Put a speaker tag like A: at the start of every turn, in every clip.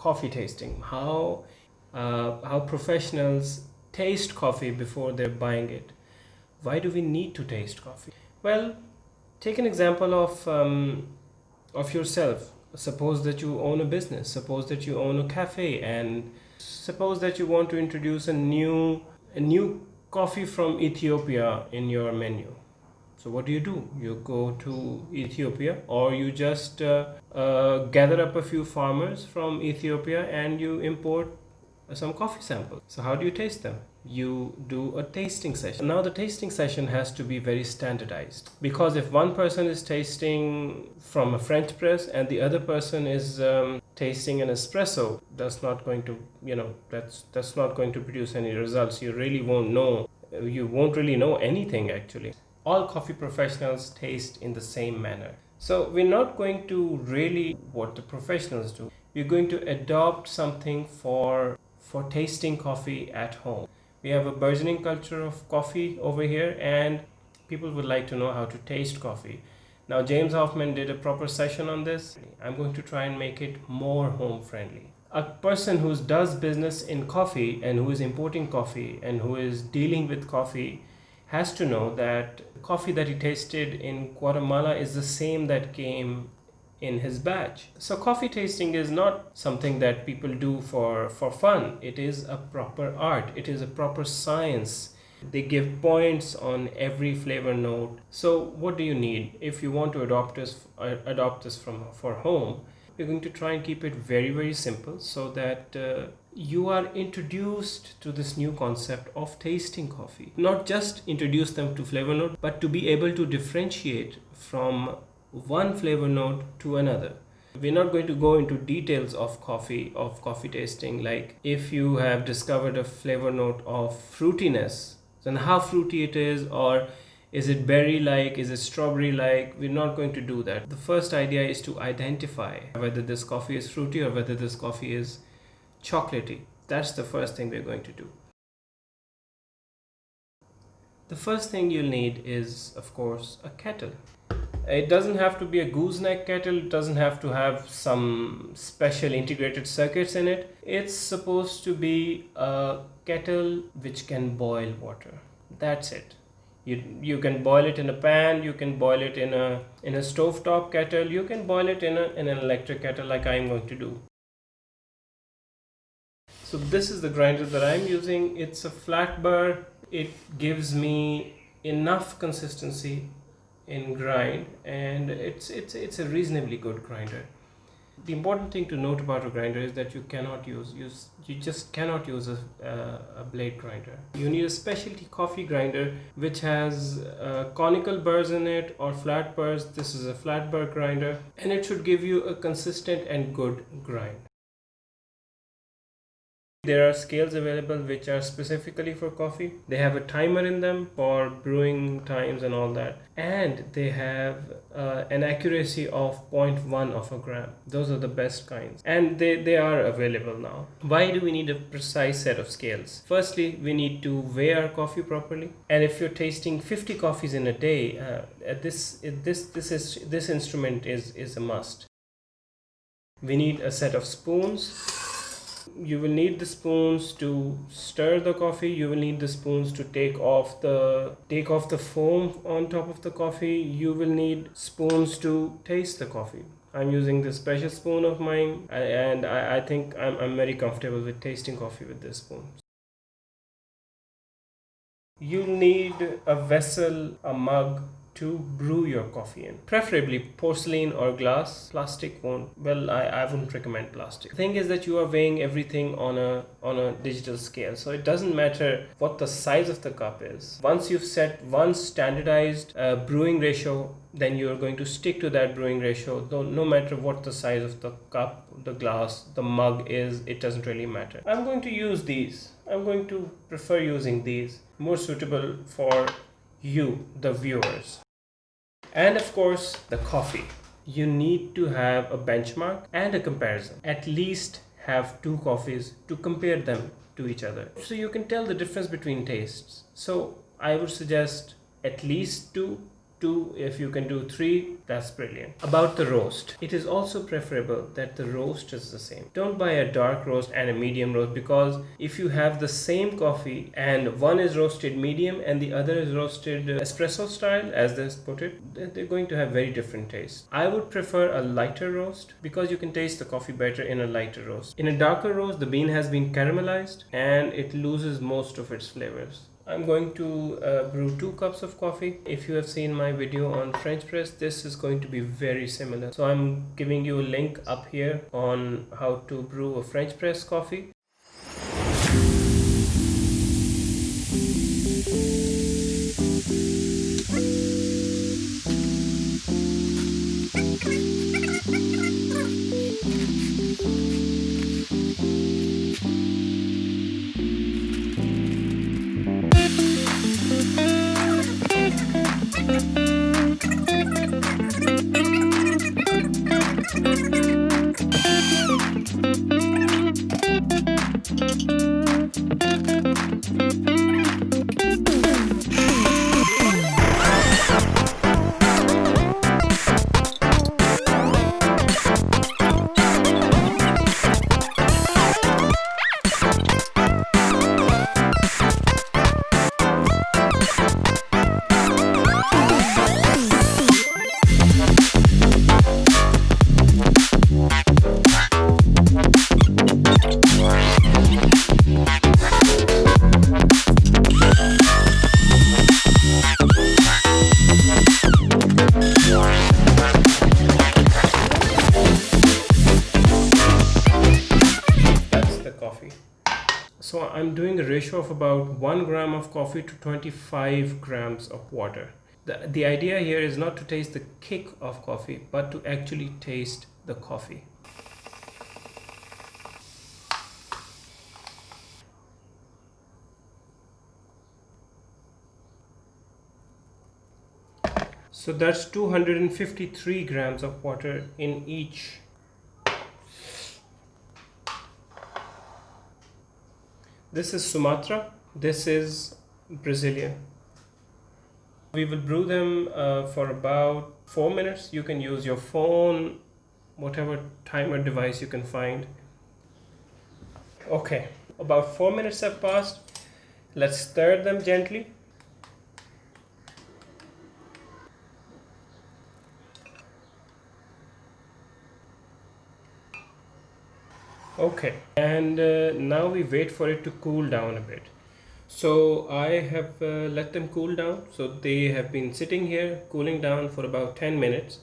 A: coffee tasting, how professionals taste coffee before they're buying it. Why do we need to taste coffee? Well, take an example of yourself. Suppose that you own a business. Suppose that you own a cafe, and suppose that you want to introduce a new coffee from Ethiopia in your menu. So what do? You go to Ethiopia, or you just gather up a few farmers from Ethiopia and you import some coffee samples. So how do you taste them? You do a tasting session. Now the tasting session has to be very standardized, because if one person is tasting from a French press and the other person is tasting an espresso, that's not going to, that's not going to produce any results. You really won't know. You won't really know anything actually. All coffee professionals taste in the same manner. So we're not going to really what the professionals do. We're going to adopt something for tasting coffee at home. We have a burgeoning culture of coffee over here, and people would like to know how to taste coffee. Now, James Hoffman did a proper session on this. I'm going to try and make it more home friendly. A person who does business in coffee and who is importing coffee and who is dealing with coffee has to know that the coffee that he tasted in Guatemala is the same that came in his batch. So coffee tasting is not something that people do for fun. It is a proper art. It is a proper science. They give points on every flavor note. So what do you need if you want to adopt this for home? We're going to try and keep it very, very simple, so that you are introduced to this new concept of tasting coffee. Not just introduce them to flavor note, but to be able to differentiate from one flavor note to another. We're not going to go into details of coffee tasting, like if you have discovered a flavor note of fruitiness, then how fruity it is, or is it berry like, is it strawberry like. We're not going to do that. The first idea is to identify whether this coffee is fruity or whether this coffee is chocolatey. That's the first thing we're going to do. The first thing you'll need is, of course, a kettle. It doesn't have to be a gooseneck kettle. It doesn't have to have some special integrated circuits in it. It's supposed to be a kettle which can boil water. That's it. You can boil it in a pan. You can boil it in a stovetop kettle. You can boil it in an electric kettle, like I'm going to do. So this is the grinder that I'm using. It's a flat burr. It gives me enough consistency in grind, and it's a reasonably good grinder. The important thing to note about a grinder is that you just cannot use a blade grinder. You need a specialty coffee grinder which has conical burrs in it or flat burrs. This is a flat burr grinder, and it should give you a consistent and good grind. There are scales available which are specifically for coffee. They have a timer in them for brewing times and all that, and they have an accuracy of 0.1 of a gram. Those are the best kinds, and they are available now. Why do we need a precise set of scales? Firstly, we need to weigh our coffee properly, and if you're tasting 50 coffees in a day, this instrument is a must. We need a set of spoons. You will need the spoons to stir the coffee. You will need the spoons to take off the foam on top of the coffee. You will need spoons to taste the coffee. I'm using this special spoon of mine, and I think I'm very comfortable with tasting coffee with this spoon. You need a vessel, a mug, to brew your coffee in, preferably porcelain or glass. Plastic won't, well, I wouldn't recommend plastic. The thing is that you are weighing everything on a digital scale, so it doesn't matter what the size of the cup is. Once you've set one standardized brewing ratio, then you are going to stick to that brewing ratio, though no matter what the size of the cup, the glass, the mug is. It doesn't really matter. I'm going to use these. I'm going to prefer using these, more suitable for you, the viewers. And of course, the coffee. You need to have a benchmark and a comparison. At least have two coffees to compare them to each other, so you can tell the difference between tastes. So I would suggest at least two, 2, if you can do 3, that's brilliant. About the roast, it is also preferable that the roast is the same. Don't buy a dark roast and a medium roast, because if you have the same coffee and one is roasted medium and the other is roasted espresso style, as they put it, they're going to have very different tastes. I would prefer a lighter roast because you can taste the coffee better in a lighter roast. In a darker roast, the bean has been caramelized and it loses most of its flavors. I'm going to brew 2 cups of coffee. If you have seen my video on French press, this is going to be very similar. So I'm giving you a link up here on how to brew a French press coffee. Coffee. So I'm doing a ratio of about 1 gram of coffee to 25 grams of water. The idea here is not to taste the kick of coffee, but to actually taste the coffee. So that's 253 grams of water in each. This is Sumatra, this is Brazilian. We will brew them for about 4 minutes. You can use your phone, whatever timer device you can find. Okay, about 4 minutes have passed. Let's stir them gently. Okay, and now we wait for it to cool down a bit. So I have let them cool down. So they have been sitting here cooling down for about 10 minutes.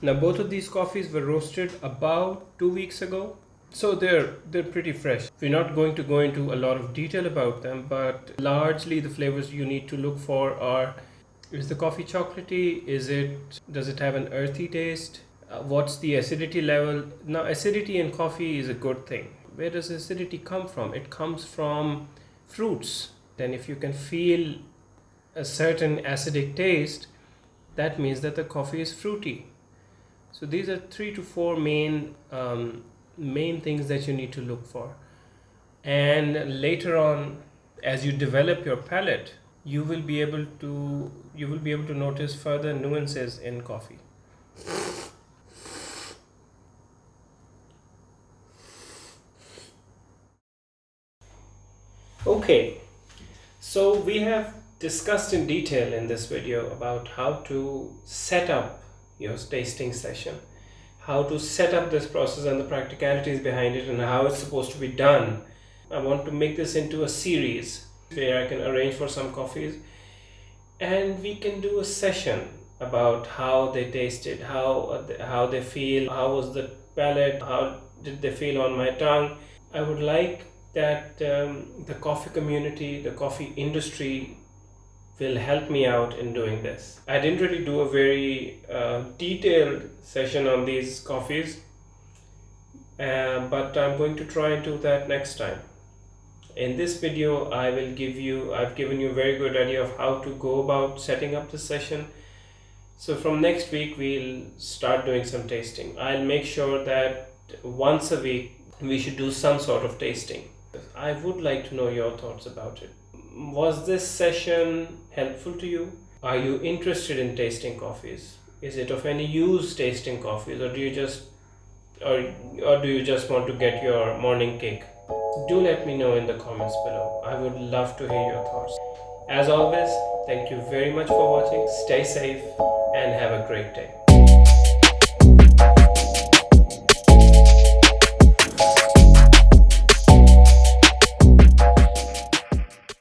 A: Now both of these coffees were roasted about 2 weeks ago. So they're pretty fresh. We're not going to go into a lot of detail about them, but largely the flavors you need to look for are: is the coffee chocolatey? Does it have an earthy taste? What's the acidity level? Now, acidity in coffee is a good thing. Where does acidity come from? It comes from fruits. Then if you can feel a certain acidic taste, that means that the coffee is fruity. So these are 3 to 4 main things that you need to look for. And later on, as you develop your palate, you will be able to notice further nuances in coffee. Okay, so we have discussed in detail in this video about how to set up your tasting session, how to set up this process and the practicalities behind it, and how it's supposed to be done. I want to make this into a series where I can arrange for some coffees and we can do a session about how they tasted, how they feel, how was the palate, how did they feel on my tongue. I would like that the coffee community, the coffee industry will help me out in doing this. I didn't really do a very detailed session on these coffees, but I'm going to try and do that next time. In this video, I've given you a very good idea of how to go about setting up the session. So from next week, we'll start doing some tasting. I'll make sure that once a week, we should do some sort of tasting. I would like to know your thoughts about it. Was this session helpful to you? Are you interested in tasting coffees? Is it of any use tasting coffees, or or, or do you just want to get your morning kick? Do let me know in the comments below. I would love to hear your thoughts. As always, thank you very much for watching. Stay safe and have a great day.